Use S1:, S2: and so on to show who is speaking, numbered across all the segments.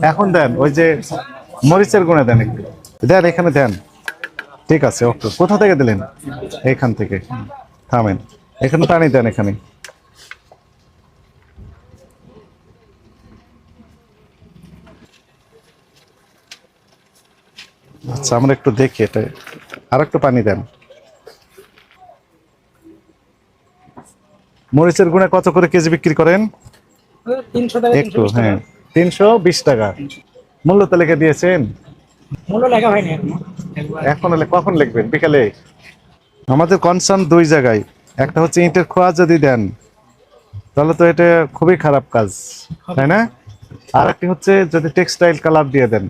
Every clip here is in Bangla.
S1: এখন দেন ওই যে মরিচের গুঁড়া দেন একটু, দেন এখানে দেন। ঠিক আছে, ওকে। কোথা থেকে দিলেন? এইখান থেকে। থামেন, এখানে পানি দেন এখানে। আচ্ছা, আমরা একটু দেখি এটা। আর একটু পানি দেন। মরিচের গুঁড়া কত করে কেজি বিক্রি করেন?
S2: 300 টাকা,
S1: একটু,
S2: 320 টাকা।
S1: হ্যাঁ, 320 টাকা। মূল্য তালিকা দিয়েছেন?
S2: মূল্য লেখা হয়নি এখনো।
S1: এখন হলে কখন লিখবেন? বিকালে? আমাদের কনসার্ন দুই জায়গায়। একটা হচ্ছে ইটের খোয়া যদি দেন তাহলে তো এটা খুবই খারাপ কাজ, তাই না? আর একটি হচ্ছে যদি টেক্সটাইল কালার দিয়ে দেন,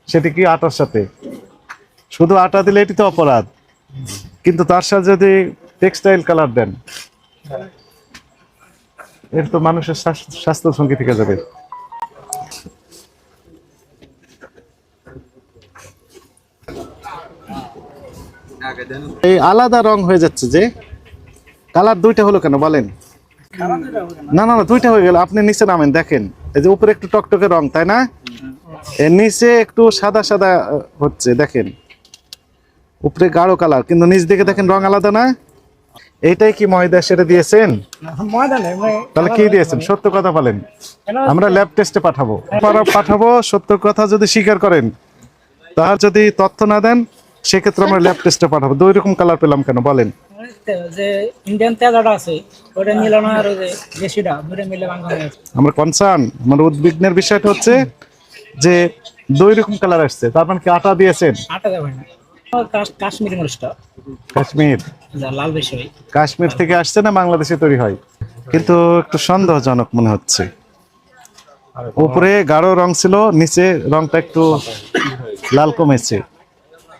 S1: সেটি কি আটার সাথে? শুধু আটা দিলে এটি তো অপরাধ, কিন্তু তার সাথে যদি টেক্সটাইল কালার দেন, এর তো মানুষের স্বাস্থ্য ঝুঁকি থেকে যাবে। এই আলাদা রং হয়ে যাচ্ছে যে, কালার দুইটা হলো কেন বলেন? না না না, দুইটা হয়ে গেল। আপনি নিচে নামেন, দেখেন এই যে উপরে একটু টকটকে রং, তাই না? এর নিচে একটু সাদা সাদা হচ্ছে, দেখেন উপরে গাঢ় কালার, কিন্তু নিচ দিকে দেখেন রং আলাদা না? এইটাই কি ময়দা সেটা দিয়েছেন?
S2: ময়দা নেই,
S1: তাহলে কি দিয়েছেন? সত্য কথা বলেন। আমরা ল্যাব টেস্টে পাঠাবো, সত্য কথা যদি স্বীকার করেন, তার যদি তথ্য না দেন সেক্ষেত্রে আমরা ল্যাব টেস্টে পাঠাবো। দুই রকম কালার পেলাম কেন বলেন?
S2: যে ইন্ডিয়ান তেজাটা আছে ওটা মিলানো আর ওই যে দেশিটা দুটো মিলে বাংলা হয়েছে।
S1: আমরা কনসার্ন, আমার উদ্বিগ্নের বিষয়টা হচ্ছে যে দুই রকম কালার আসছে, তার মানে কি আটা দিয়েছেন?
S2: আটা দেওয়া হয় না। কাশ্মীরি মরিচটা
S1: কাশ্মীর?
S2: যা লাল বেশি হয়।
S1: কাশ্মীর থেকে আসছে না বাংলাদেশে তৈরি হয়? কিন্তু একটু সন্দেহজনক মনে হচ্ছে। উপরে গাঢ় রং ছিল, নিচে রংটা একটু লাল কমেছে।